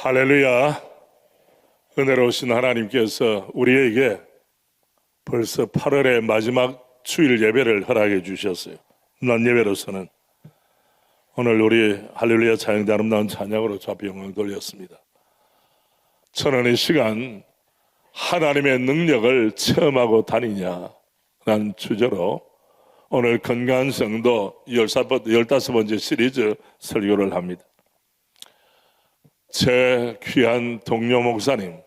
할렐루야. 은혜로우신 하나님께서 우리에게 벌써 8월의 마지막 주일 예배를 허락해 주셨어요. 낮 예배로서는 오늘 우리 할렐루야 찬양대 아름다운 찬양으로 주 앞에 영광 돌렸습니다. 저는 이 시간 하나님의 능력을 체험하고 다니냐라는 주제로 오늘 건강한 성도 15번째 시리즈 설교를 합니다. 제 귀한 동료 목사님,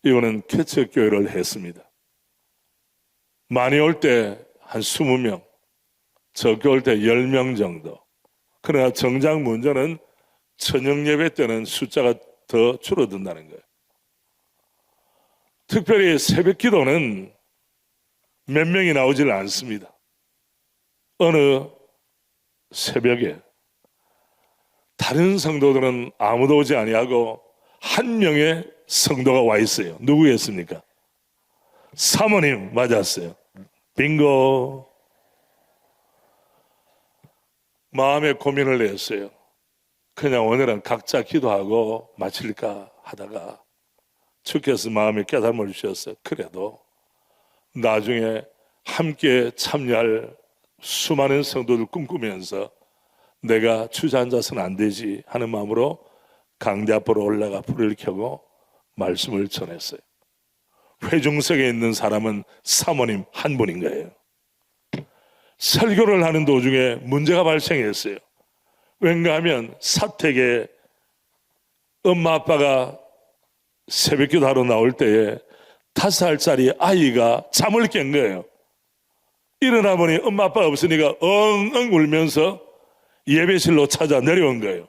이거는 개척교회를 했습니다. 많이 올 때 한 20명, 적게 올 때 10명 정도. 그러나 정작 문제는 저녁 예배 때는 숫자가 더 줄어든다는 거예요. 특별히 새벽 기도는 몇 명이 나오질 않습니다. 어느 새벽에 다른 성도들은 아무도 오지 아니하고 한 명의 성도가 와 있어요. 누구였습니까? 사모님 맞았어요. 빙고. 마음에 고민을 했어요. 그냥 오늘은 각자 기도하고 마칠까 하다가 주께서 마음에 깨달음을 주셨어요. 그래도 나중에 함께 참여할 수많은 성도들 꿈꾸면서 내가 주저앉아서는 안 되지 하는 마음으로 강대 앞으로 올라가 불을 켜고 말씀을 전했어요. 회중석에 있는 사람은 사모님 한 분인 거예요. 설교를 하는 도중에 문제가 발생했어요. 왠가 하면 사택에 엄마 아빠가 새벽기도 하러 나올 때에 5살짜리 아이가 잠을 깬 거예요. 일어나 보니 엄마 아빠가 없으니까 엉엉 울면서 예배실로 찾아 내려온 거예요.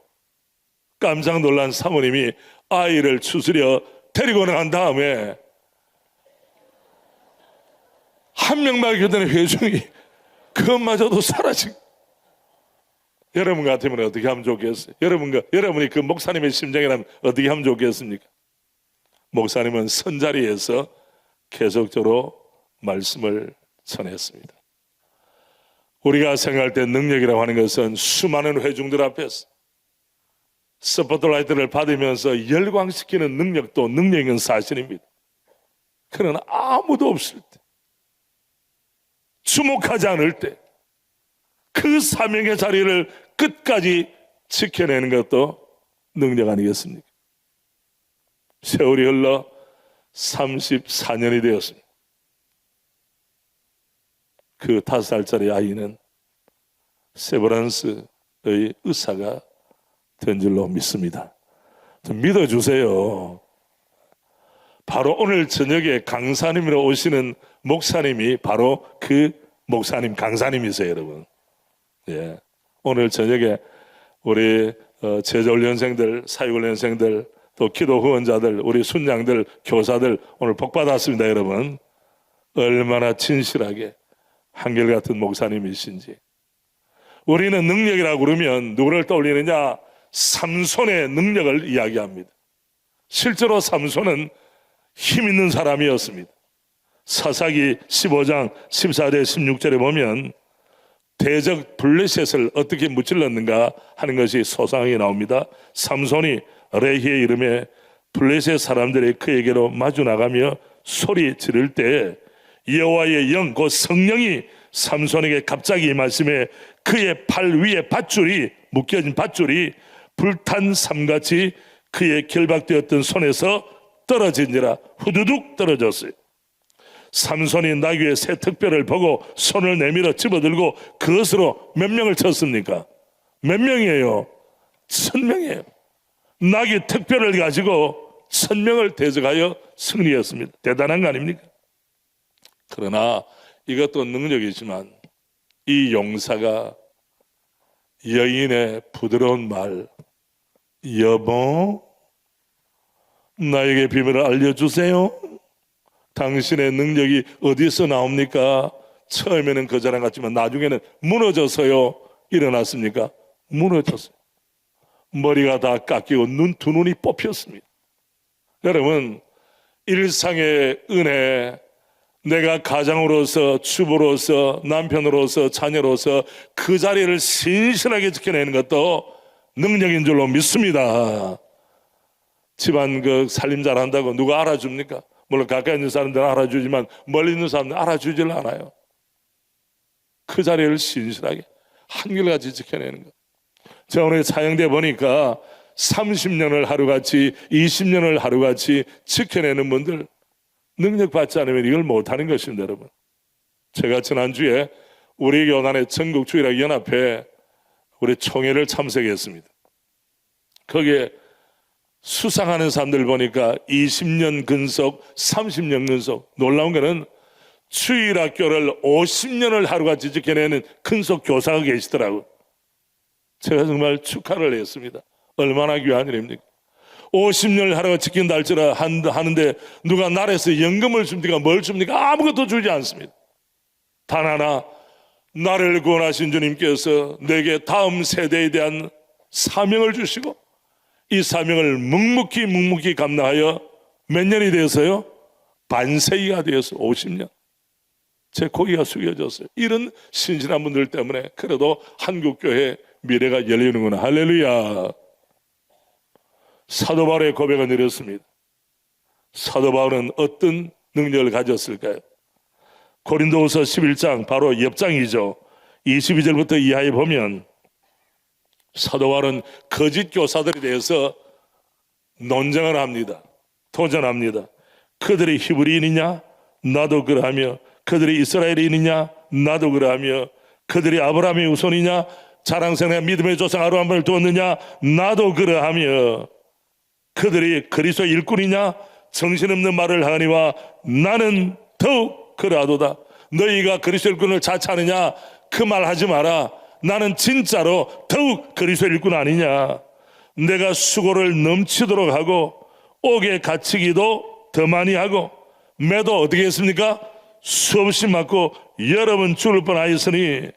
깜짝 놀란 사모님이 아이를 추스려 데리고 나간 다음에 한 명만 교대는 회중이 그것마저도 사라진. 여러분 같으면 어떻게 하면 좋겠어요? 여러분이 그 목사님의 심정이라면 어떻게 하면 좋겠습니까? 목사님은 선자리에서 계속적으로 말씀을 전했습니다. 우리가 생각할 때 능력이라고 하는 것은 수많은 회중들 앞에서 스포트라이트를 받으면서 열광시키는 능력도 능력인 사실입니다. 그러나 아무도 없을 때, 주목하지 않을 때 그 사명의 자리를 끝까지 지켜내는 것도 능력 아니겠습니까? 세월이 흘러 34년이 되었습니다. 그 5살짜리 아이는 세브란스의 의사가 된 줄로 믿습니다. 좀 믿어주세요. 바로 오늘 저녁에 강사님으로 오시는 목사님이 바로 그 목사님 강사님이세요, 여러분. 예. 오늘 저녁에 우리 제자훈련생들, 사역훈련생들, 또 기도 후원자들, 우리 순장들, 교사들 오늘 복 받았습니다, 여러분. 얼마나 진실하게 한결같은 목사님이신지. 우리는 능력이라고 그러면 누구를 떠올리느냐? 삼손의 능력을 이야기합니다. 실제로 삼손은 힘 있는 사람이었습니다. 사사기 15장 14절 16절에 보면 대적 블레셋을 어떻게 무찔렀는가 하는 것이 소상하게 나옵니다. 삼손이 레히의 이름에 블레셋 사람들이 그에게로 마주 나가며 소리 지를 때 여호와의 영, 그 성령이 삼손에게 갑자기 임하심에 그의 팔 위에 밧줄이 묶여진 밧줄이 불탄 삼같이 그의 결박되었던 손에서 떨어진지라. 후두둑 떨어졌어요. 삼손이 나귀의 새 특별을 보고 손을 내밀어 집어들고 그것으로 몇 명을 쳤습니까? 몇 명이에요? 1000명이에요. 나귀 특별을 가지고 1000명을 대적하여 승리했습니다. 대단한 거 아닙니까? 그러나 이것도 능력이지만 이 용사가 여인의 부드러운 말, 여보 나에게 비밀을 알려주세요. 당신의 능력이 어디서 나옵니까? 처음에는 거절한 것 같지만 나중에는 무너져서요. 일어났습니까? 무너졌어요. 머리가 다 깎이고 두 눈이 뽑혔습니다. 여러분, 일상의 은혜, 내가 가장으로서, 주부로서, 남편으로서, 자녀로서 그 자리를 신실하게 지켜내는 것도 능력인 줄로 믿습니다. 집안 그 살림 잘한다고 누가 알아줍니까? 물론 가까이 있는 사람들은 알아주지만 멀리 있는 사람들은 알아주질 않아요. 그 자리를 신실하게 한결같이 지켜내는 것. 제가 오늘 사형대 보니까 30년을 하루같이 20년을 하루같이 지켜내는 분들 능력받지 않으면 이걸 못하는 것입니다. 여러분, 제가 지난주에 우리 교단의 전국주일학연합회 우리 총회를 참석했습니다. 거기에 수상하는 사람들 보니까 20년 근속, 30년 근속. 놀라운 거는 주일학교를 50년을 하루같이 지켜내는 근속 교사가 계시더라고요. 제가 정말 축하를 했습니다. 얼마나 귀한 일입니까? 50년을 하루같이 지킨다 할지라 하는데 누가 나라에서 연금을 줍니까? 뭘 줍니까? 아무것도 주지 않습니다. 단 하나, 나를 구원하신 주님께서 내게 다음 세대에 대한 사명을 주시고 이 사명을 묵묵히 감당하여 몇 년이 되어서요? 반세기가 되어서 50년. 제 고개가 숙여졌어요. 이런 신실한 분들 때문에 그래도 한국교회 미래가 열리는구나. 할렐루야. 사도 바울의 고백은 이렇습니다. 사도 바울은 어떤 능력을 가졌을까요? 고린도후서 11장 바로 옆장이죠. 22절부터 이하에 보면 사도 바울은 거짓 교사들에 대해서 논쟁을 합니다. 도전합니다. 그들이 히브리인이냐? 나도 그러하며 그들이 이스라엘인이냐? 나도 그러하며 그들이 아브라함의 후손이냐? 자랑스러운 믿음의 조상 아브라함을 두었느냐? 나도 그러하며 그들이 그리스도 일꾼이냐? 정신없는 말을 하니와 나는 더욱 그러하도다. 너희가 그리스도 일꾼을 자처하느냐? 그 말 하지 마라. 나는 진짜로 더욱 그리스도 일꾼 아니냐? 내가 수고를 넘치도록 하고 옥에 갇히기도 더 많이 하고 매도 어떻게 했습니까? 수없이 맞고 여러 번 죽을 뻔하였으니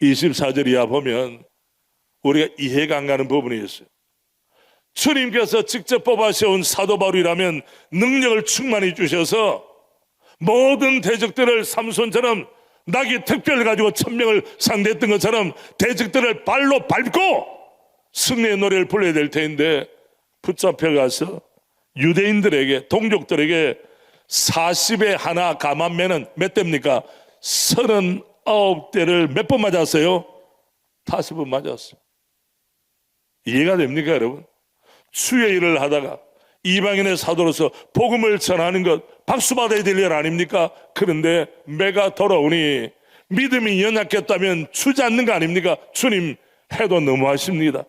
24절 이하 보면 우리가 이해가 안 가는 부분이 있어요. 주님께서 직접 뽑아 세운 사도 바울이라면 능력을 충만히 주셔서 모든 대적들을 삼손처럼 낙이 특별 가지고 1000명을 상대했던 것처럼 대적들을 발로 밟고 승리의 노래를 불러야 될 텐데 붙잡혀가서 유대인들에게 동족들에게 40에 하나 감한매는 몇 대입니까? 39대를 몇 번 맞았어요? 5번 맞았어요. 이해가 됩니까 여러분? 주의 일을 하다가 이방인의 사도로서 복음을 전하는 것 박수 받아야 될 일 아닙니까? 그런데 매가 돌아오니 믿음이 연약했다면 주지 않는 거 아닙니까? 주님 해도 너무하십니다.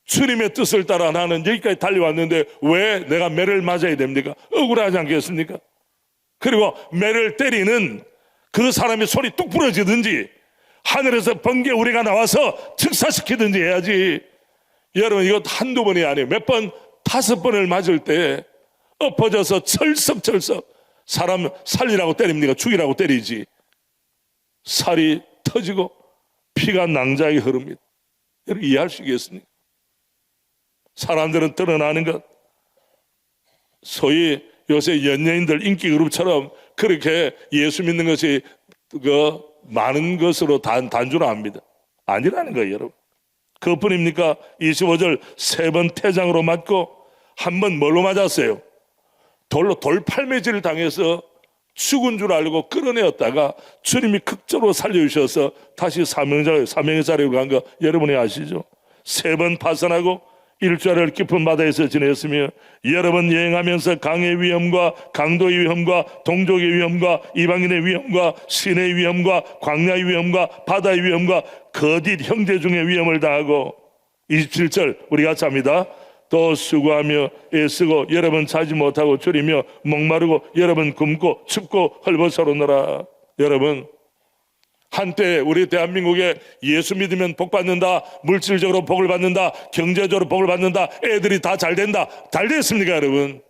주님의 뜻을 따라 나는 여기까지 달려왔는데 왜 내가 매를 맞아야 됩니까? 억울하지 않겠습니까? 그리고 매를 때리는 그 사람의 손이 뚝 부러지든지 하늘에서 번개 우리가 나와서 즉사시키든지 해야지. 여러분 이것 한두 번이 아니에요. 몇 번? 5번을 맞을 때 엎어져서 철썩철썩. 사람 살리라고 때립니까? 죽이라고 때리지. 살이 터지고 피가 낭자하게 흐릅니다. 여러분 이해할 수 있겠습니까? 사람들은 드러나는 것, 소위 요새 연예인들 인기 그룹처럼 그렇게 예수 믿는 것이 많은 것으로 단주로 합니다. 아니라는 거예요 여러분. 그것뿐입니까? 25절 3번 태장으로 맞고 한 번 뭘로 맞았어요? 돌로 돌팔매질을 당해서 죽은 줄 알고 끌어내었다가 주님이 극적으로 살려주셔서 다시 사명의 자리로 간 거 여러분이 아시죠? 3번 파선하고 일주일을 깊은 바다에서 지냈으며 여러 번 여행하면서 강의 위험과 강도의 위험과 동족의 위험과 이방인의 위험과 신의 위험과 광야의 위험과 바다의 위험과 거짓 형제 중의 위험을 당하고 27절 우리 같이 합니다. 또 수고하며 애쓰고 여러 번 자지 못하고 줄이며 목마르고 여러 번 굶고 춥고 헐벗어오느라. 여러분 한때 우리 대한민국에 예수 믿으면 복 받는다, 물질적으로 복을 받는다, 경제적으로 복을 받는다, 애들이 다 잘 된다. 잘 됐습니까 여러분?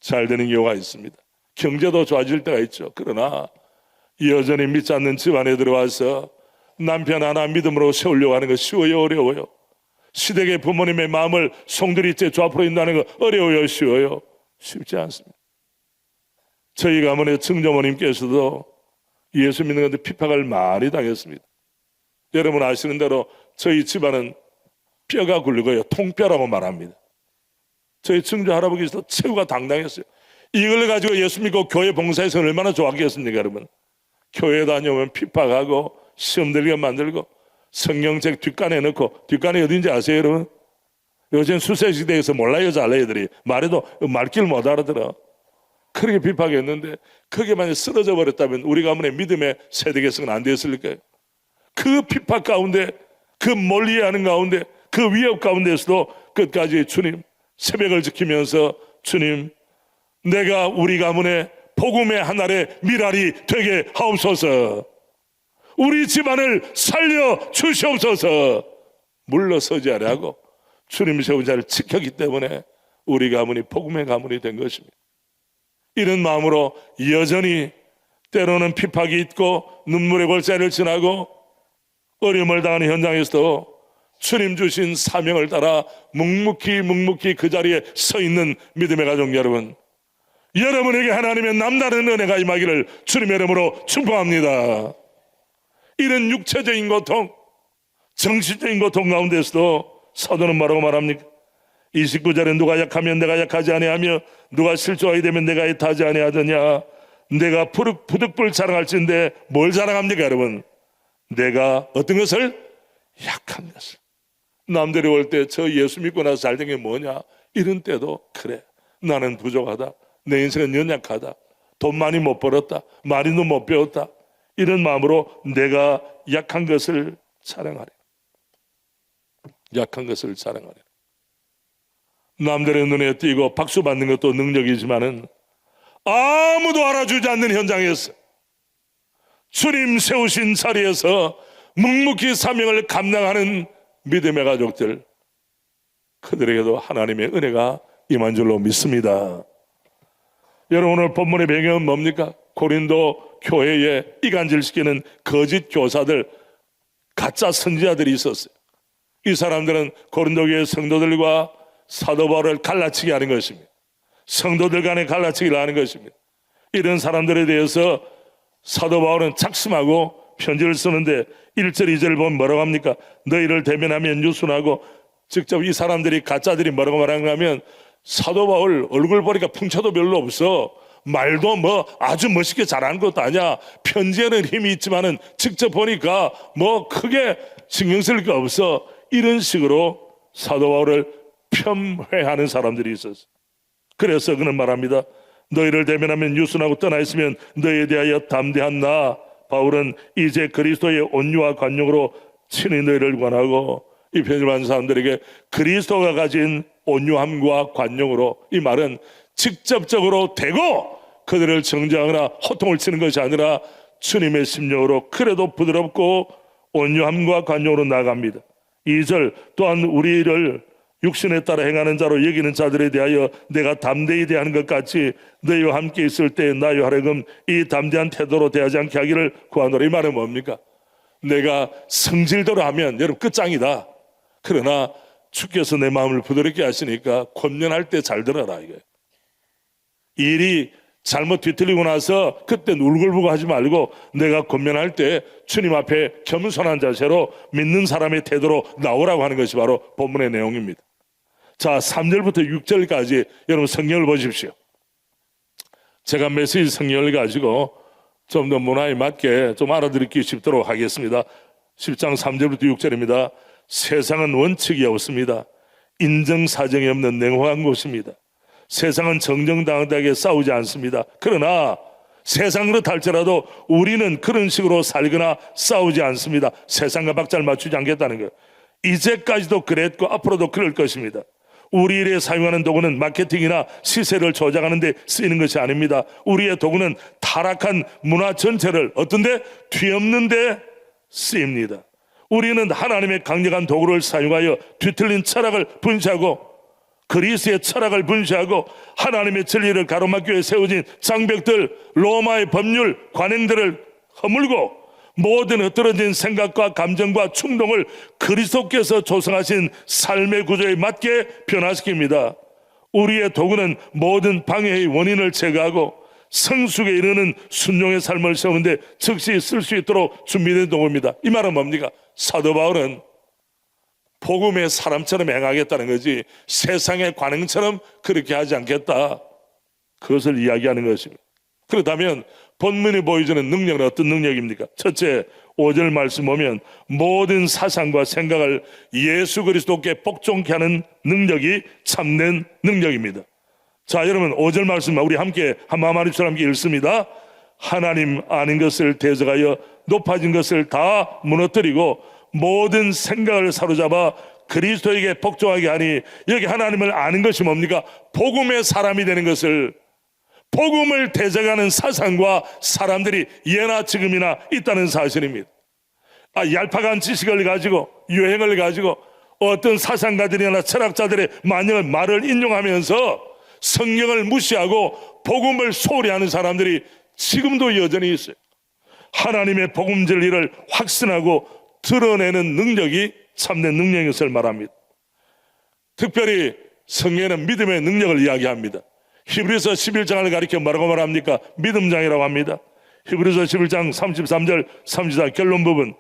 잘 되는 경우가 있습니다. 경제도 좋아질 때가 있죠. 그러나 여전히 믿지 않는 집안에 들어와서 남편 하나 믿음으로 세우려고 하는 거 쉬워요 어려워요? 시댁의 부모님의 마음을 송두리째 좌프로 인다는 거 어려워요 쉬워요? 쉽지 않습니다. 저희 가문의 증조모님께서도 예수 믿는 건데 핍박을 많이 당했습니다. 여러분 아시는 대로 저희 집안은 뼈가 굵어요. 통뼈라고 말합니다. 저희 증조 할아버지도 최후가 당당했어요. 이걸 가지고 예수 믿고 교회 봉사해서 얼마나 좋았겠습니까, 여러분? 교회 다녀오면 핍박하고 시험 들게 만들고 성경책 뒷간에 넣고, 뒷간이 어딘지 아세요, 여러분? 요즘 수세시대에서 몰라요, 잘 애들이. 말해도 말귀를 못 알아들어. 그렇게 핍박했는데 그게 만약 쓰러져 버렸다면 우리 가문의 믿음의 세대 개성은 안 되었을까요? 그 핍박 가운데, 그 멀리하는 가운데, 그 위협 가운데서도 끝까지 주님 새벽을 지키면서 주님, 내가 우리 가문의 복음의 하늘의 미랄이 되게 하옵소서. 우리 집안을 살려 주시옵소서. 물러서지 아니하고 주님 세운 자를 지켰기 때문에 우리 가문이 복음의 가문이 된 것입니다. 이런 마음으로 여전히 때로는 핍박이 있고 눈물의 골짜기를 지나고 어려움을 당하는 현장에서도 주님 주신 사명을 따라 묵묵히 그 자리에 서 있는 믿음의 가족 여러분, 여러분에게 하나님의 남다른 은혜가 임하기를 주님의 이름으로 축복합니다. 이런 육체적인 고통, 정신적인 고통 가운데서도 사도는 뭐라고 말합니까? 29절에 누가 약하면 내가 약하지 아니하며 누가 실족하게 되면 내가 애타지 아니하더냐. 내가 부득불 자랑할진데 뭘 자랑합니까, 여러분? 내가 어떤 것을? 약한 것을. 남들이 올 때 저 예수 믿고 나서 잘 된 게 뭐냐, 이런 때도 그래, 나는 부족하다, 내 인생은 연약하다, 돈 많이 못 벌었다, 많이도 못 배웠다, 이런 마음으로 내가 약한 것을 자랑하리. 약한 것을 자랑하리. 남들의 눈에 띄고 박수 받는 것도 능력이지만은 아무도 알아주지 않는 현장에서 주님 세우신 자리에서 묵묵히 사명을 감당하는 믿음의 가족들, 그들에게도 하나님의 은혜가 임한 줄로 믿습니다. 여러분, 오늘 본문의 배경은 뭡니까? 고린도 교회에 이간질시키는 거짓 교사들, 가짜 선지자들이 있었어요. 이 사람들은 고린도 교회 성도들과 사도 바울을 갈라치게 하는 것입니다. 성도들 간에 갈라치기를 하는 것입니다. 이런 사람들에 대해서 사도 바울은 작심하고 편지를 쓰는데 1절 2절 보면 뭐라고 합니까? 너희를 대면하면 유순하고, 직접 이 사람들이 가짜들이 뭐라고 말하는가 하면, 사도 바울 얼굴 보니까 풍채도 별로 없어, 말도 뭐 아주 멋있게 잘하는 것도 아니야, 편지에는 힘이 있지만은 직접 보니까 뭐 크게 신경 쓸 게 없어, 이런 식으로 사도 바울을 폄훼하는 사람들이 있었어. 그래서 그는 말합니다. 너희를 대면하면 유순하고 떠나 있으면 너희에 대하여 담대한 나 바울은 이제 그리스도의 온유와 관용으로 친히 너희를 권하고, 이 편지를 받은 사람들에게 그리스도가 가진 온유함과 관용으로, 이 말은 직접적으로 대고 그들을 정죄하거나 호통을 치는 것이 아니라 주님의 심령으로 그래도 부드럽고 온유함과 관용으로 나아갑니다. 2절 또한 우리를 육신에 따라 행하는 자로 여기는 자들에 대하여 내가 담대히 대하는 것 같이 너희와 함께 있을 때 나의 하려금 이 담대한 태도로 대하지 않게 하기를 구하노라. 이 말은 뭡니까? 내가 성질대로 하면 여러분 끝장이다. 그러나 주께서 내 마음을 부드럽게 하시니까 권면할 때 잘 들어라, 이게. 일이 잘못 뒤틀리고 나서 그때 울글불글 하지 말고 내가 권면할 때 주님 앞에 겸손한 자세로 믿는 사람의 태도로 나오라고 하는 것이 바로 본문의 내용입니다. 자, 3절부터 6절까지 여러분 성경을 보십시오. 제가 메시지 성경을 가지고 좀 더 문화에 맞게 좀 알아듣기 쉽도록 하겠습니다. 10장 3절부터 6절입니다. 세상은 원칙이 없습니다. 인정사정이 없는 냉혹한 곳입니다. 세상은 정정당당하게 싸우지 않습니다. 그러나 세상 그렇다 할지라도 우리는 그런 식으로 살거나 싸우지 않습니다. 세상과 박자를 맞추지 않겠다는 거예요. 이제까지도 그랬고 앞으로도 그럴 것입니다. 우리 일에 사용하는 도구는 마케팅이나 시세를 조작하는 데 쓰이는 것이 아닙니다. 우리의 도구는 타락한 문화 전체를 어떤데? 뒤엎는 데 쓰입니다. 우리는 하나님의 강력한 도구를 사용하여 뒤틀린 철학을 분쇄하고 그리스의 철학을 분쇄하고 하나님의 진리를 가로막기 위해 세워진 장벽들, 로마의 법률, 관행들을 허물고 모든 흩어진 생각과 감정과 충동을 그리스도께서 조성하신 삶의 구조에 맞게 변화시킵니다. 우리의 도구는 모든 방해의 원인을 제거하고 성숙에 이르는 순종의 삶을 세우는데 즉시 쓸 수 있도록 준비된 도구입니다. 이 말은 뭡니까? 사도 바울은 복음의 사람처럼 행하겠다는 거지 세상의 관행처럼 그렇게 하지 않겠다, 그것을 이야기하는 것입니다. 그렇다면 본문이 보여주는 능력은 어떤 능력입니까? 첫째, 5절 말씀 보면 모든 사상과 생각을 예수 그리스도께 복종케 하는 능력이 참된 능력입니다. 자, 여러분 5절 말씀 우리 함께 한마음 한입처럼 함께 읽습니다. 하나님 아는 것을 대적하여 높아진 것을 다 무너뜨리고 모든 생각을 사로잡아 그리스도에게 복종하게 하니, 여기 하나님을 아는 것이 뭡니까? 복음의 사람이 되는 것을, 복음을 대적하는 사상과 사람들이 예나 지금이나 있다는 사실입니다. 얄팍한 지식을 가지고 유행을 가지고 어떤 사상가들이나 철학자들의 말을 인용하면서 성경을 무시하고 복음을 소홀히 하는 사람들이 지금도 여전히 있어요. 하나님의 복음 진리를 확신하고 드러내는 능력이 참된 능력인 것을 말합니다. 특별히 성경에는 믿음의 능력을 이야기합니다. 히브리서 11장을 가리켜 뭐라고 말합니까? 믿음장이라고 합니다. 히브리서 11장 33절 34 결론 부분,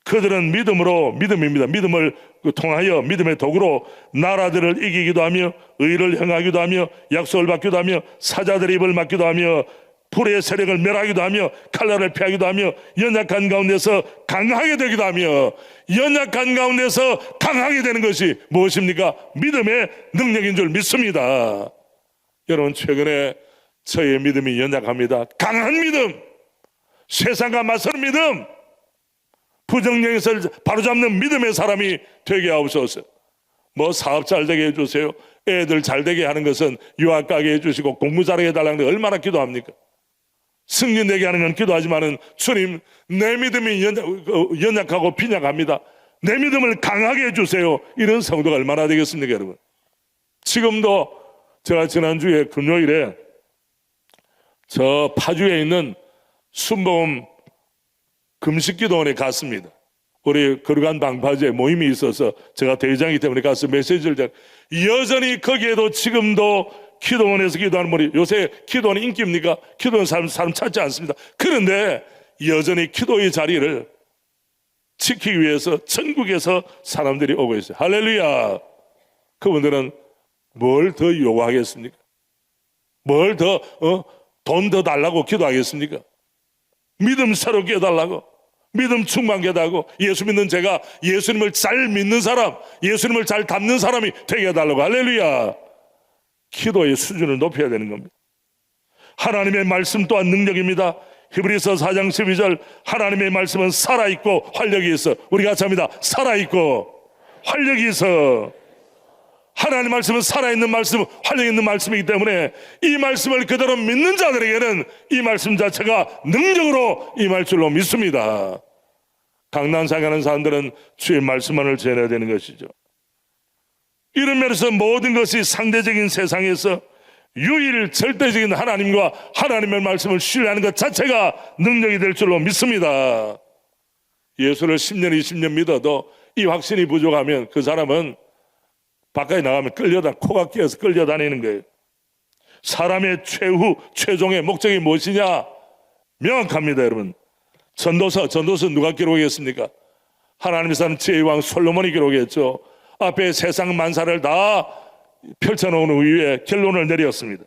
그들은 믿음으로, 믿음입니다. 믿음을 통하여 믿음의 도구로 나라들을 이기기도 하며 의를 행하기도 하며 약속을 받기도 하며 사자들의 입을 막기도 하며 불의 세력을 멸하기도 하며 칼날을 피하기도 하며 연약한 가운데서 강하게 되기도 하며, 연약한 가운데서 강하게 되는 것이 무엇입니까? 믿음의 능력인 줄 믿습니다. 여러분, 최근에 저의 믿음이 연약합니다. 강한 믿음, 세상과 맞서는 믿음, 부정령에서 바로잡는 믿음의 사람이 되게 하옵소서. 사업 잘 되게 해주세요. 애들 잘 되게 하는 것은 유학 가게 해주시고 공부 잘하게 해달라는 데 얼마나 기도합니까? 승리 내게 하는 건 기도하지만은, 주님 내 믿음이 연약하고 빈약합니다, 내 믿음을 강하게 해주세요, 이런 성도가 얼마나 되겠습니까? 여러분, 지금도 제가 지난주에 금요일에 저 파주에 있는 순복음 금식기도원에 갔습니다. 우리 거룩한 방파제 모임이 있어서 제가 대회장이기 때문에 가서 메시지를 여전히 거기에도 지금도 기도원에서 기도하는 분이, 요새 기도원이 인기입니까? 기도원 사람 찾지 않습니다. 그런데 여전히 기도의 자리를 지키기 위해서 전국에서 사람들이 오고 있어요. 할렐루야. 그분들은 뭘 더 요구하겠습니까? 뭘 더 돈 더 달라고 기도하겠습니까? 믿음 새롭게 해달라고, 믿음 충만케 해달라고, 예수 믿는 제가 예수님을 잘 믿는 사람, 예수님을 잘 닮는 사람이 되게 해달라고. 할렐루야. 기도의 수준을 높여야 되는 겁니다. 하나님의 말씀 또한 능력입니다. 히브리서 4장 12절, 하나님의 말씀은 살아있고 활력이 있어. 우리 같이 합니다. 살아있고 활력이 있어. 하나님 말씀은 살아있는 말씀, 활력 있는 말씀이기 때문에 이 말씀을 그대로 믿는 자들에게는 이 말씀 자체가 능력으로 임할 줄로 믿습니다. 강난상에 하는 사람들은 주의 말씀만을 전해야 되는 것이죠. 이런 면에서 모든 것이 상대적인 세상에서 유일 절대적인 하나님과 하나님의 말씀을 신뢰하는 것 자체가 능력이 될 줄로 믿습니다. 예수를 10년 20년 믿어도 이 확신이 부족하면 그 사람은 바깥에 나가면 코가 끼어서 끌려다니는 거예요. 사람의 최종의 목적이 무엇이냐? 명확합니다, 여러분. 전도서 누가 기록했습니까? 하나님의 사람 지혜의 왕 솔로몬이 기록했죠. 앞에 세상 만사를 다 펼쳐놓은 후에 결론을 내렸습니다.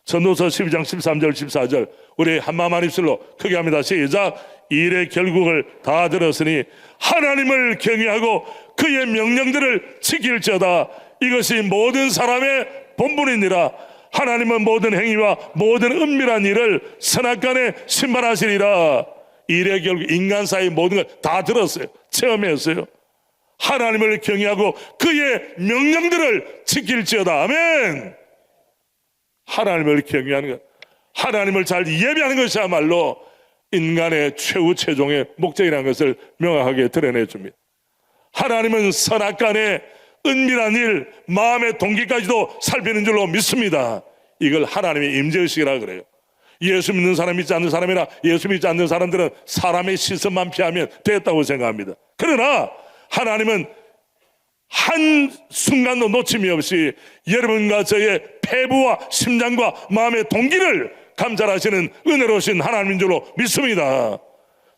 전도서 12장 13절 14절 우리 한마음 한입술로 크게 합니다. 시작. 일의 결국을 다 들었으니 하나님을 경외하고 그의 명령들을 지킬지어다. 이것이 모든 사람의 본분이니라. 하나님은 모든 행위와 모든 은밀한 일을 선악간에 심판하시리라. 일의 결국, 인간사의 모든 걸 다 들었어요. 체험했어요. 하나님을 경외하고 그의 명령들을 지킬지어다. 아멘. 하나님을 경외하는 것, 하나님을 잘 예배하는 것이야말로 인간의 최종의 목적이라는 것을 명확하게 드러내 줍니다. 하나님은 선악간의 은밀한 일, 마음의 동기까지도 살피는 줄로 믿습니다. 이걸 하나님의 임재의식이라 그래요. 예수 믿는 사람 믿지 않는 사람이나 예수 믿지 않는 사람들은 사람의 시선만 피하면 됐다고 생각합니다. 그러나 하나님은 한 순간도 놓침이 없이 여러분과 저의 폐부와 심장과 마음의 동기를 감찰하시는 은혜로우신 하나님인 줄로 믿습니다.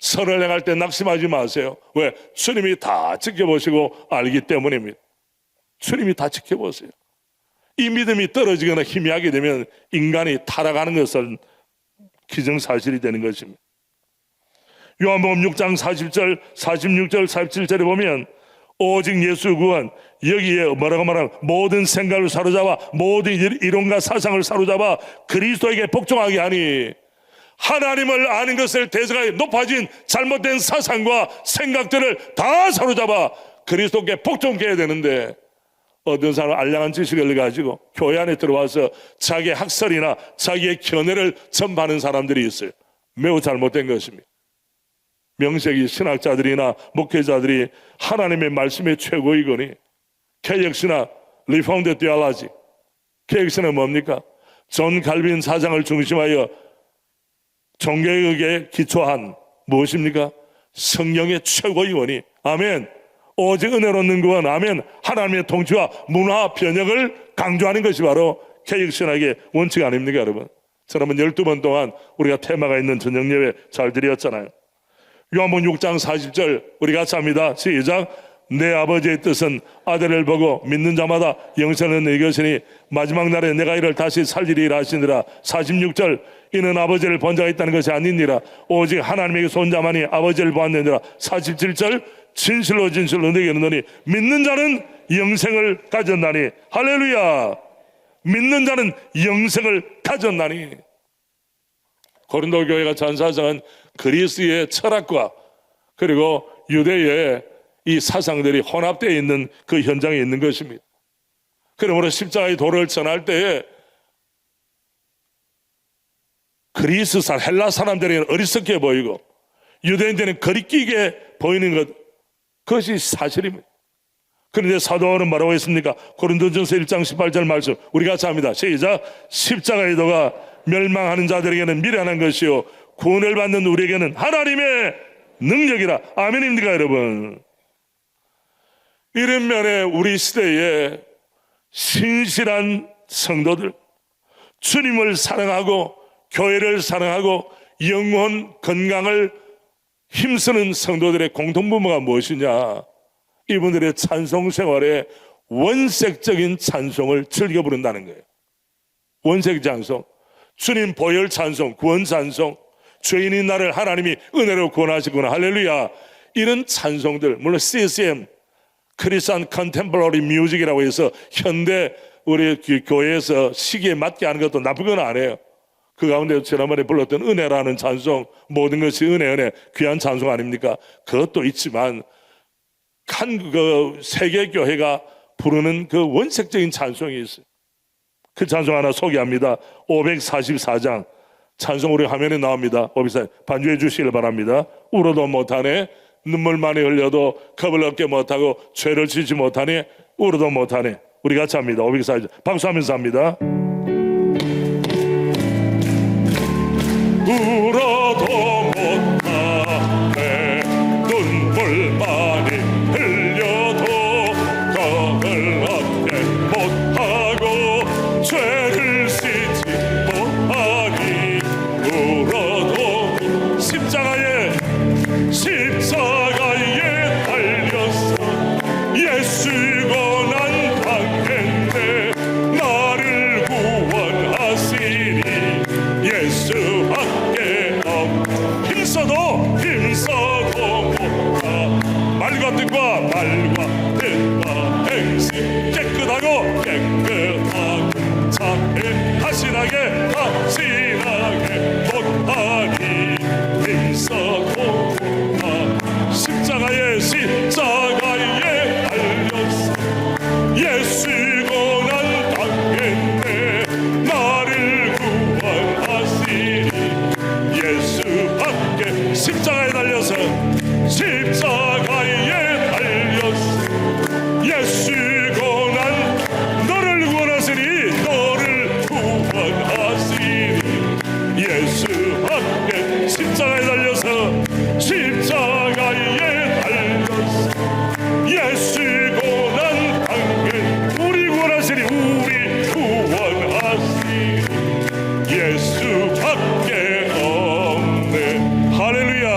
선을 행할 때 낙심하지 마세요. 왜? 주님이 다 지켜보시고 알기 때문입니다. 주님이 다 지켜보세요. 이 믿음이 떨어지거나 희미하게 되면 인간이 타락하는 것은 기정사실이 되는 것입니다. 요한복음 6장 40절, 46절, 47절에 보면 오직 예수 구원, 여기에 뭐라고 말하면 모든 생각을 사로잡아 모든 이론과 사상을 사로잡아 그리스도에게 복종하게 하니, 하나님을 아는 것을 대적하여 높아진 잘못된 사상과 생각들을 다 사로잡아 그리스도께 복종케 해야 되는데, 어떤 사람은 알량한 지식을 가지고 교회 안에 들어와서 자기의 학설이나 자기의 견해를 전파하는 사람들이 있어요. 매우 잘못된 것입니다. 명색이 신학자들이나 목회자들이 하나님의 말씀의 최고이거니, 개혁신학, 리폼드 테올로지, 개혁신은 뭡니까? 존 칼빈 사상을 중심하여 종교개혁에 기초한 무엇입니까? 성령의 최고이거니, 아멘, 오직 은혜로 얻는 구원, 아멘, 하나님의 통치와 문화 변혁을 강조하는 것이 바로 개혁신학의 원칙 아닙니까 여러분? 지난번 12번 동안 우리가 테마가 있는 저녁 예배 잘 드렸잖아요. 요한복음 6장 40절 우리 같이 합니다. 시작. 내 아버지의 뜻은 아들을 보고 믿는 자마다 영생을 얻는 것이니 마지막 날에 내가 이를 다시 살리리라 하시니라. 46절 이는 아버지를 본 자가 있다는 것이 아니니라. 오직 하나님에게서 온 자만이 아버지를 보았느니라. 47절 진실로 진실로 내게 이르노니 믿는 자는 영생을 가졌나니. 할렐루야. 믿는 자는 영생을 가졌나니. 고린도 교회가 전사장은 그리스의 철학과 그리고 유대의 이 사상들이 혼합되어 있는 그 현장에 있는 것입니다. 그러므로 십자가의 도를 전할 때에 그리스사 헬라 사람들에게는 어리석게 보이고 유대인들은 거리끼게 보이는 것, 그것이 사실입니다. 그런데 사도 바울은 뭐라고 했습니까? 고린도전서 1장 18절 말씀 우리 같이 합니다. 시작. 십자가의 도가 멸망하는 자들에게는 미련한 것이요 구원을 받는 우리에게는 하나님의 능력이라. 아멘입니까 여러분? 이런 면에 우리 시대에 신실한 성도들, 주님을 사랑하고 교회를 사랑하고 영혼 건강을 힘쓰는 성도들의 공통분모가 무엇이냐? 이분들의 찬송 생활에 원색적인 찬송을 즐겨 부른다는 거예요. 원색 찬송, 주님 보혈 찬송, 구원 찬송, 죄인인 나를 하나님이 은혜로 구원하시구나, 할렐루야. 이런 찬송들, 물론 CCM 크리스천 컨템포러리 뮤직이라고 해서 현대 우리 교회에서 시기에 맞게 하는 것도 나쁜 건 아니에요. 그 가운데 지난번에 불렀던 은혜라는 찬송, 모든 것이 은혜 귀한 찬송 아닙니까? 그것도 있지만 그 세계교회가 부르는 그 원색적인 찬송이 있어요. 그 찬송 하나 소개합니다. 544장 찬송 우리 화면에 나옵니다. 반주해 주시길 바랍니다. 울어도 못하네, 눈물 많이 흘려도 겁을 얻게 못하고 죄를 지지 못하니 울어도 못하네. 우리 같이 합니다. 544장 박수하면서 합니다. 울어도 못하네, 눈물 많이 흘려도 겁을 얻게 못하고 죄를 지지 못하니 울어도 십자가에 달렸어 예수 고난 당했네 나를 구원하시니 예수밖에 힘써도 못하 말과 뜻과 행실 깨끗하고 참해 하신하게 못하니 힘써도 십자가에 달렸어 예수 고난 당했네 나를 구원하시니 예수밖에 십자가에 달렸어 예수 고난 너를 구원하시니 예수밖에 십자가에 달렸어 예수 고난 당해 우리 구원하시니 예수밖에 없네. 할렐루야.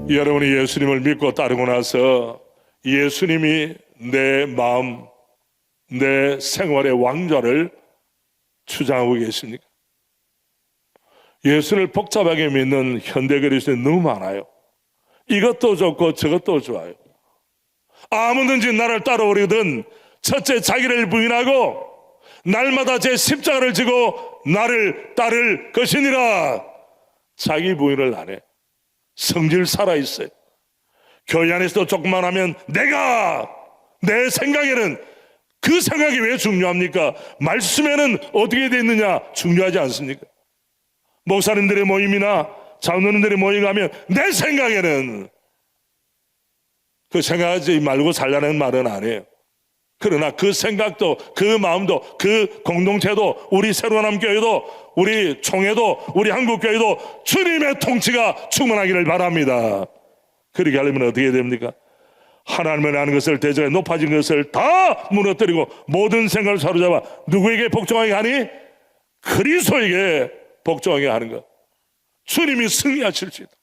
여러분이 예수님을 믿고 따르고 나서 예수님이 내 마음, 내 생활의 왕좌를 주장하고 계십니까? 예수를 복잡하게 믿는 현대 그리스도인이 너무 많아요. 이것도 좋고 저것도 좋아요. 아무든지 나를 따라오려든 첫째 자기를 부인하고 날마다 제 십자가를 지고 나를 따를 것이니라. 자기 부인을 안 해. 성질 살아있어요. 교회 안에서도 조금만 하면 내 생각에는, 그 생각이 왜 중요합니까? 말씀에는 어떻게 되어 있느냐 중요하지 않습니까? 목사님들의 모임이나 장로님들의 모임 가면 내 생각에는, 그 생각하지 말고 살라는 말은 안 해요. 그러나 그 생각도, 그 마음도, 그 공동체도, 우리 새로운 교회도, 우리 총회도, 우리 한국교회도 주님의 통치가 충만하기를 바랍니다. 그렇게 하려면 어떻게 됩니까? 하나님을 아는 것을, 대적에 높아진 것을 다 무너뜨리고 모든 생각을 사로잡아 누구에게 복종하게 하니? 그리스도에게 복종하게 하는 것. 주님이 승리하실 수 있도록,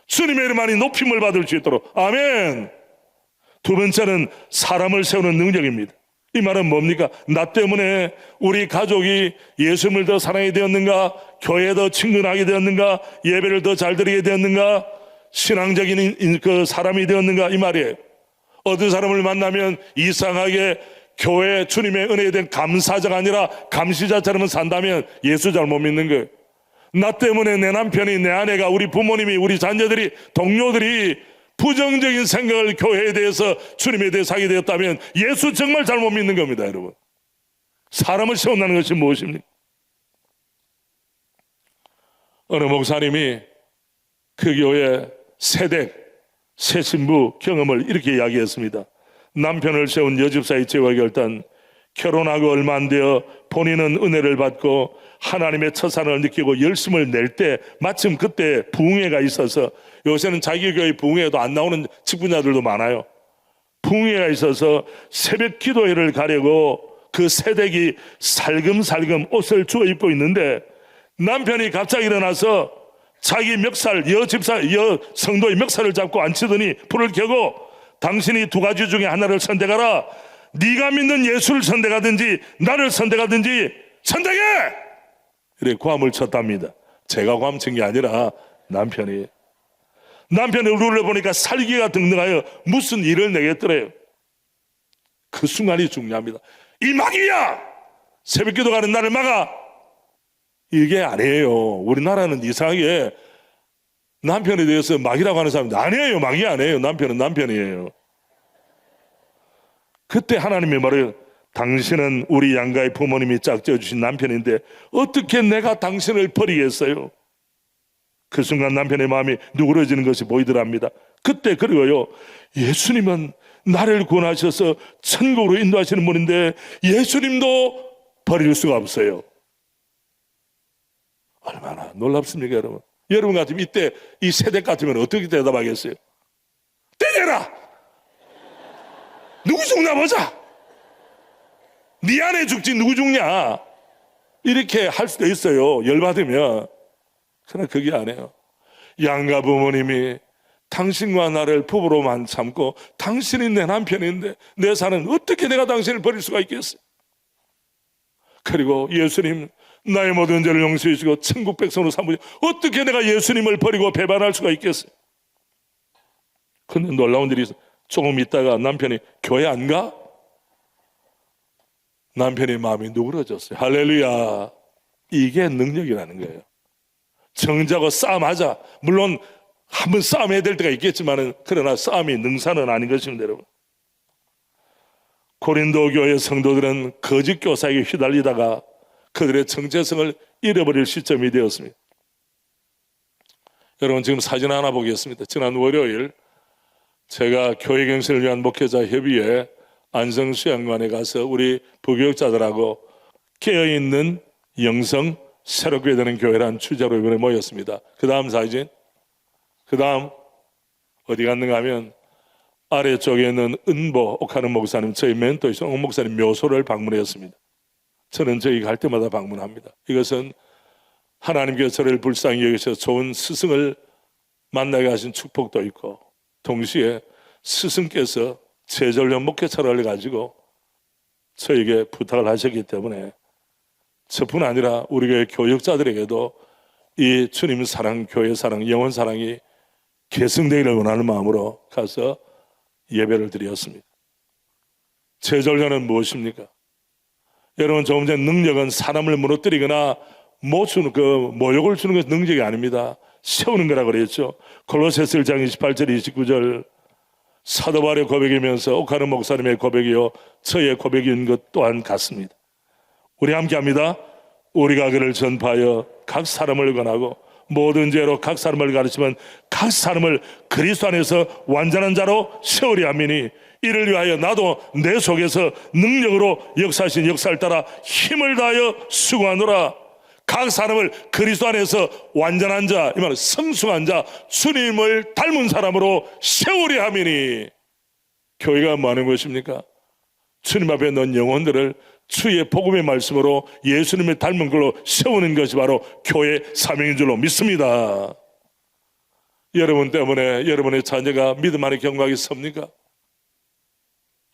주님의 이름만이 높임을 받을 수 있도록. 아멘. 두 번째는 사람을 세우는 능력입니다. 이 말은 뭡니까? 나 때문에 우리 가족이 예수님을 더 사랑하게 되었는가? 교회에 더 친근하게 되었는가? 예배를 더 잘 드리게 되었는가? 신앙적인 그 사람이 되었는가? 이 말이에요. 어떤 사람을 만나면 이상하게 교회 주님의 은혜에 대한 감사자가 아니라 감시자처럼 산다면 예수 잘못 믿는 거예요. 나 때문에 내 남편이, 내 아내가, 우리 부모님이, 우리 자녀들이, 동료들이 부정적인 생각을 교회에 대해서, 주님에 대해서 하게 되었다면 예수 정말 잘못 믿는 겁니다, 여러분. 사람을 세운다는 것이 무엇입니까? 어느 목사님이 그 교회 새 신부 경험을 이렇게 이야기했습니다. 남편을 세운 여집사의 재화 결단, 결혼하고 얼마 안 되어 본인은 은혜를 받고 하나님의 처산을 느끼고 열심을 낼 때 마침 그때 부흥회가 있어서, 요새는 자기 교회 부흥회도 안 나오는 직분자들도 많아요. 부흥회가 있어서 새벽 기도회를 가려고 그 새댁이 살금살금 옷을 주워 입고 있는데 남편이 갑자기 일어나서 자기 멱살, 성도의 멱살을 잡고 앉히더니 불을 켜고, 당신이 두 가지 중에 하나를 선택하라. 네가 믿는 예수를 선택하든지 나를 선택하든지 선택해! 이래 고함을 쳤답니다. 제가 고함 친 게 아니라 남편이 얼굴을 보니까 살기가 등등하여 무슨 일을 내겠더래요. 그 순간이 중요합니다. 이 마귀야! 새벽기도 가는 나를 막아! 이게 아니에요. 우리나라는 이상하게 남편에 대해서 마귀라고 하는 사람들 아니에요. 마귀 아니에요. 남편은 남편이에요. 그때 하나님이 말해요. 당신은 우리 양가의 부모님이 짝지어 주신 남편인데 어떻게 내가 당신을 버리겠어요? 그 순간 남편의 마음이 누그러지는 것이 보이더랍니다. 그때 그리고요, 예수님은 나를 구원하셔서 천국으로 인도하시는 분인데 예수님도 버릴 수가 없어요. 얼마나 놀랍습니까, 여러분? 여러분 같으면 이때 이 세대 같으면 어떻게 대답하겠어요? 때려라! 누구 죽나 보자! 네 안에 죽지 누구 죽냐? 이렇게 할 수도 있어요, 열받으면. 그러나 그게 아니에요. 양가 부모님이 당신과 나를 부부로만 삼고 당신이 내 남편인데 내 사는 어떻게 내가 당신을 버릴 수가 있겠어요? 그리고 예수님 나의 모든 죄를 용서해 주시고 천국 백성으로 삼으시, 어떻게 내가 예수님을 버리고 배반할 수가 있겠어요? 근데 놀라운 일이 있어요. 조금 있다가 남편이 교회 안 가? 남편의 마음이 누그러졌어요. 할렐루야. 이게 능력이라는 거예요. 정자고 싸움하자. 물론 한번 싸움해야 될 때가 있겠지만 그러나 싸움이 능사는 아닌 것입니다, 여러분. 고린도 교회 성도들은 거짓 교사에게 휘달리다가 그들의 정체성을 잃어버릴 시점이 되었습니다. 여러분, 지금 사진 하나 보겠습니다. 지난 월요일 제가 교회 경신을 위한 목회자 협의회 안성수양관에 가서 우리 부교육자들하고 깨어있는 영성 새롭게 되는 교회라는 주제로 이번에 모였습니다. 그 다음 사진, 그 다음 어디 갔는가 하면 아래쪽에 있는 은보 옥하는 목사님, 저희 멘토이신 옥 목사님 묘소를 방문했습니다. 저는 저희 갈 때마다 방문합니다. 이것은 하나님께서 저를 불쌍히 여기셔서 좋은 스승을 만나게 하신 축복도 있고, 동시에 스승께서 제절년 목회차를 가지고 저에게 부탁을 하셨기 때문에 저뿐 아니라 우리 교회 교역자들에게도 이 주님 사랑, 교회 사랑, 영혼 사랑이 계승되기를 원하는 마음으로 가서 예배를 드렸습니다. 제절년은 무엇입니까? 여러분, 조금 전 능력은 사람을 무너뜨리거나 모욕을 주는 것은 능력이 아닙니다. 세우는 거라고 그랬죠. 골로새서 1장 28절 29절 사도 바울의 고백이면서 옥하는 목사님의 고백이요 저의 고백인 것 또한 같습니다. 우리 함께 합니다. 우리가 그를 전파하여 각 사람을 권하고 모든 죄로 각 사람을 가르치면 각 사람을 그리스도 안에서 완전한 자로 세우려 함이니 이를 위하여 나도 내 속에서 능력으로 역사하신 역사를 따라 힘을 다하여 수고하노라. 각 사람을 그리스도 안에서 완전한 자, 이 말은 성숙한 자, 주님을 닮은 사람으로 세우려 함이니. 교회가 뭐 하는 것입니까? 주님 앞에 넣은 영혼들을 주의 복음의 말씀으로 예수님을 닮은 걸로 세우는 것이 바로 교회 사명인 줄로 믿습니다. 여러분 때문에 여러분의 자녀가 믿음 안에 경고하기 섭니까?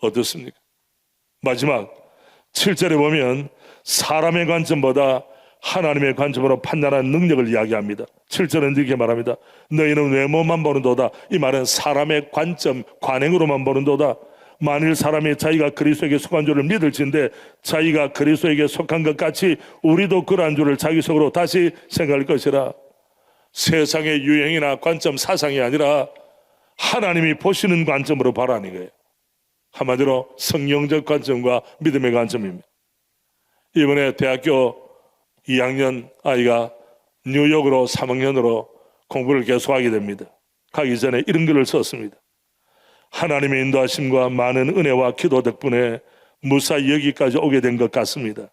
어떻습니까? 마지막 7절에 보면 사람의 관점보다 하나님의 관점으로 판단하는 능력을 이야기합니다. 7절은 이렇게 말합니다. 너희는 외모만 보는도다. 이 말은 사람의 관점, 관행으로만 보는도다. 만일 사람이 자기가 그리스도에게 속한 줄을 믿을진데 자기가 그리스도에게 속한 것 같이 우리도 그러한 줄을 자기 속으로 다시 생각할 것이라. 세상의 유행이나 관점, 사상이 아니라 하나님이 보시는 관점으로 바라는 거예요. 한마디로 성경적 관점과 믿음의 관점입니다. 이번에 대학교 2학년 아이가 뉴욕으로 3학년으로 공부를 계속하게 됩니다. 가기 전에 이런 글을 썼습니다. 하나님의 인도하심과 많은 은혜와 기도 덕분에 무사히 여기까지 오게 된 것 같습니다.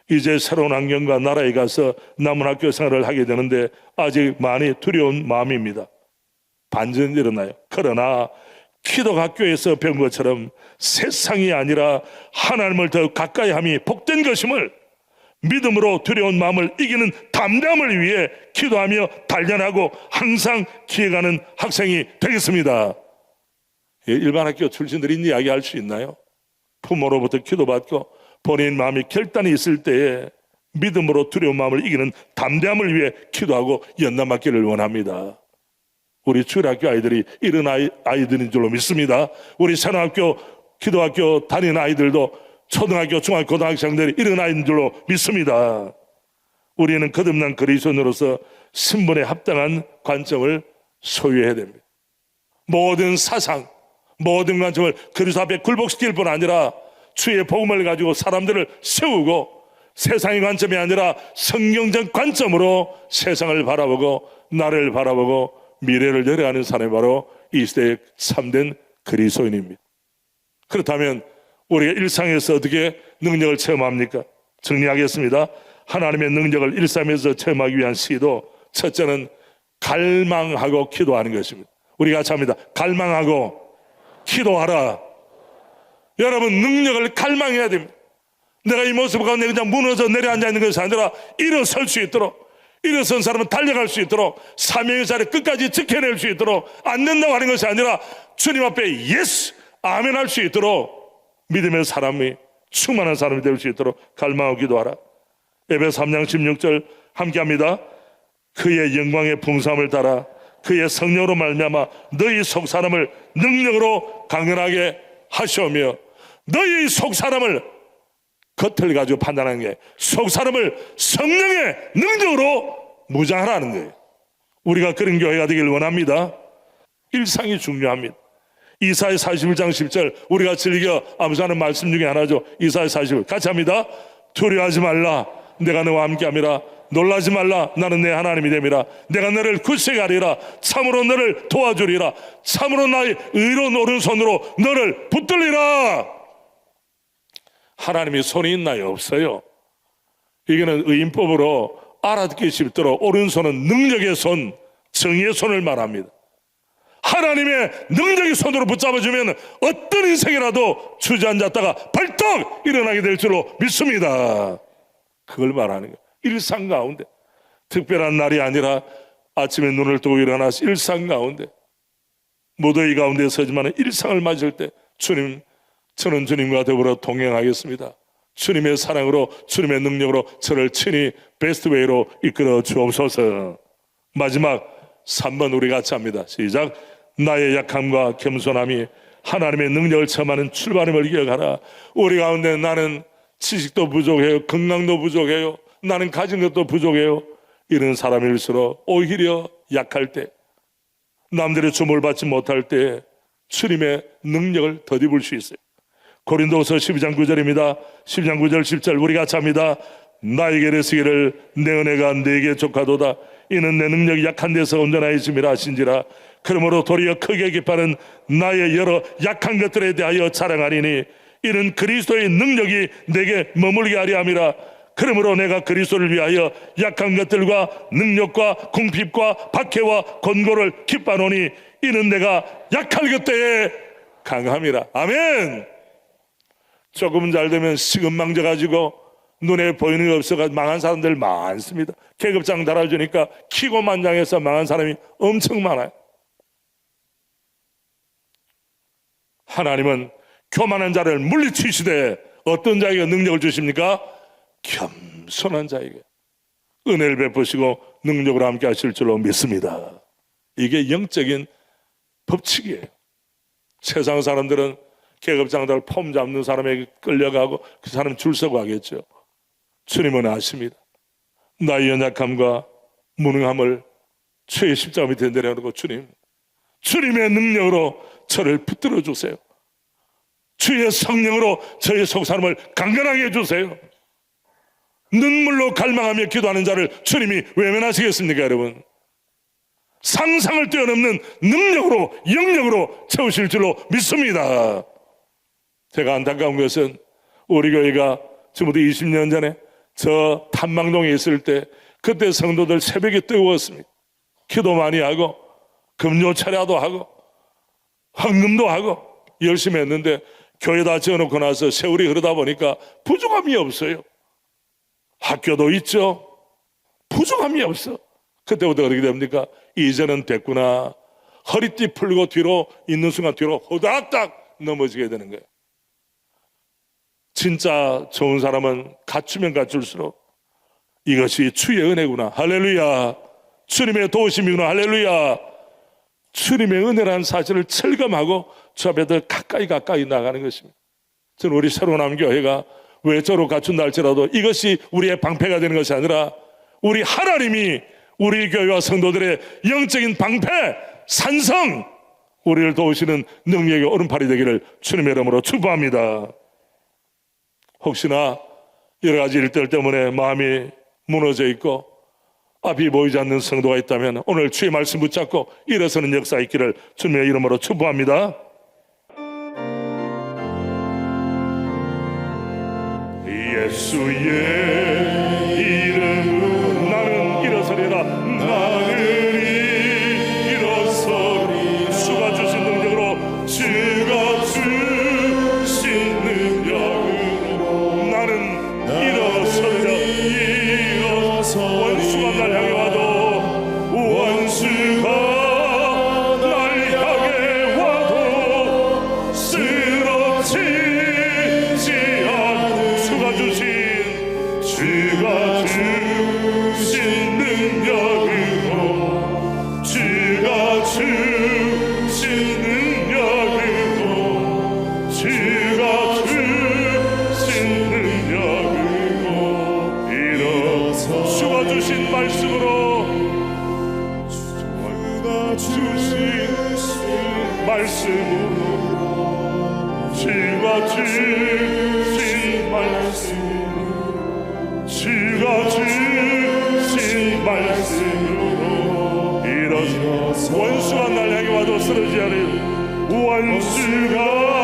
이제 새로운 환경과 나라에 가서 남은 학교 생활을 하게 되는데 아직 많이 두려운 마음입니다. 반전이 일어나요. 그러나 기독 학교에서 배운 것처럼 세상이 아니라 하나님을 더 가까이 함이 복된 것임을 믿음으로 두려운 마음을 이기는 담대함을 위해 기도하며 단련하고 항상 기억하는 학생이 되겠습니다. 일반 학교 출신들이 이야기할 수 있나요? 부모로부터 기도받고 본인 마음이 결단이 있을 때에 믿음으로 두려운 마음을 이기는 담대함을 위해 기도하고 연단받기를 원합니다. 우리 주일학교 아이들이 이런 아이들인 줄로 믿습니다. 우리 새로학교, 기도학교 다니는 아이들도 초등학교, 중학교, 고등학생들이 이런 아이인 줄로 믿습니다. 우리는 거듭난 그리스도인으로서 신분에 합당한 관점을 소유해야 됩니다. 모든 사상, 모든 관점을 그리스도 앞에 굴복시킬 뿐 아니라 주의 복음을 가지고 사람들을 세우고 세상의 관점이 아니라 성경적 관점으로 세상을 바라보고 나를 바라보고 미래를 열어가는 사람이 바로 이 시대의 참된 그리스도인입니다. 그렇다면 우리가 일상에서 어떻게 능력을 체험합니까? 정리하겠습니다. 하나님의 능력을 일상에서 체험하기 위한 시도, 첫째는 갈망하고 기도하는 것입니다. 우리가 같이 합니다. 갈망하고 기도하라. 여러분, 능력을 갈망해야 됩니다. 내가 이 모습 가운데 그냥 무너져 내려앉아 있는 것이 아니라 일어설 수 있도록, 일어선 사람은 달려갈 수 있도록, 사명의 자리 끝까지 지켜낼 수 있도록, 안 된다고 하는 것이 아니라 주님 앞에 예스, 아멘 할 수 있도록 믿음의 사람이, 충만한 사람이 될 수 있도록 갈망하고 기도하라. 에베소 3장 16절 함께합니다. 그의 영광의 풍성함을 따라 그의 성령으로 말미암아 너희 속사람을 능력으로 강건하게 하시오며, 너희 속사람을, 겉을 가지고 판단하는 게 속사람을 성령의 능력으로 무장하라는 거예요. 우리가 그런 교회가 되길 원합니다. 일상이 중요합니다. 이사야 41장 10절 우리가 즐겨 암송하는 말씀 중에 하나죠. 이사야 41 같이 합니다. 두려워하지 말라, 내가 너와 함께함이라. 놀라지 말라, 나는 내 하나님이 됨이라. 내가 너를 굳세게 하리라. 참으로 너를 도와주리라. 참으로 나의 의로운 오른손으로 너를 붙들리라. 하나님이 손이 있나요? 없어요. 이거는 의인법으로 알아듣기 쉽도록 오른손은 능력의 손, 정의의 손을 말합니다. 하나님의 능력의 손으로 붙잡아주면 어떤 인생이라도 주저앉았다가 벌떡 일어나게 될 줄로 믿습니다. 그걸 말하는 거예요. 일상 가운데, 특별한 날이 아니라 아침에 눈을 뜨고 일어나서 일상 가운데, 무더위 가운데 서지만 일상을 맞을 때 주님, 저는 주님과 더불어 동행하겠습니다. 주님의 사랑으로, 주님의 능력으로 저를 친히 베스트 웨이로 이끌어 주옵소서. 마지막 3번 우리 같이 합니다. 시작. 나의 약함과 겸손함이 하나님의 능력을 체험하는 출발임을 기억하라. 우리 가운데 나는 지식도 부족해요, 건강도 부족해요, 나는 가진 것도 부족해요. 이런 사람일수록 오히려 약할 때, 남들의 주목을 받지 못할 때 주님의 능력을 덧입을 수 있어요. 고린도후서 12장 9절입니다. 12장 9절 10절 우리 같이 합니다. 나에게 이르시기를 내 은혜가 네게 족하도다. 이는 내 능력이 약한 데서 온전하여짐이라 하신지라. 그러므로 도리어 크게 기뻐하는 나의 여러 약한 것들에 대하여 자랑하리니 이는 그리스도의 능력이 내게 머물게 하려 함이라. 그러므로 내가 그리스도를 위하여 약한 것들과 능력과 궁핍과 박해와 권고를 기뻐하노니 이는 내가 약할 그때에 강함이라. 아멘. 조금 잘 되면 시금망져가지고 눈에 보이는 게 없어가지고 망한 사람들 많습니다. 계급장 달아주니까 키고만장해서 망한 사람이 엄청 많아요. 하나님은 교만한 자를 물리치시되 어떤 자에게 능력을 주십니까? 겸손한 자에게 은혜를 베푸시고 능력으로 함께 하실 줄로 믿습니다. 이게 영적인 법칙이에요. 세상 사람들은 계급장들 폼 잡는 사람에게 끌려가고 그 사람 줄 서고 하겠죠. 주님은 아십니다. 나의 연약함과 무능함을 주의 십자가 밑에 내려놓고 주님의 능력으로 저를 붙들어 주세요. 주의 성령으로 저의 속사람을 강건하게 해주세요. 눈물로 갈망하며 기도하는 자를 주님이 외면하시겠습니까, 여러분? 상상을 뛰어넘는 능력으로, 영력으로 채우실 줄로 믿습니다. 제가 안타까운 것은 우리 교회가 지금부터 20년 전에 저 탐망동에 있을 때 그때 성도들 새벽에 뜨거웠습니다. 기도 많이 하고 금요 차례도 하고 헌금도 하고 열심히 했는데 교회 다 지어놓고 나서 세월이 흐르다 보니까 부족함이 없어요. 학교도 있죠. 부족함이 없어. 그때부터 어떻게 됩니까? 이제는 됐구나. 허리띠 풀고 뒤로 있는 순간 뒤로 호닥닥 넘어지게 되는 거예요. 진짜 좋은 사람은 갖추면 갖출수록 이것이 주의 은혜구나. 할렐루야. 주님의 도우심이구나. 할렐루야. 주님의 은혜라는 사실을 철감하고 주 앞에 더 가까이 나가는 것입니다. 저는 우리 새로운 교회가 외적으로 갖춘다 할지라도 이것이 우리의 방패가 되는 것이 아니라 우리 하나님이 우리 교회와 성도들의 영적인 방패, 산성, 우리를 도우시는 능력의 오른팔이 되기를 주님의 이름으로 축복합니다. 혹시나 여러 가지 일들 때문에 마음이 무너져 있고 앞이 보이지 않는 성도가 있다면 오늘 주의 말씀 붙잡고 일어서는 역사 있기를 주님의 이름으로 축복합니다. 예수의 이름으로 나는 일어서리라. 나는 일어서리. 주가 주신 능력으로, 주가 주신 능력으로 나는 일어서리라. 원수가 날 향해 와도, 원수가 날 향해 와도 쓰러지지 않는 주가 주신 능력으로, 주가 주신 능력으로, 주가 주신 능력으로 일어서 주가 주신 말씀으로, 주가 주신 말씀으로, 주가 주신 말씀으로, 주가 주신 말씀으로 일어서 원수가 날 향해 와도 쓰러지지 않을 원수가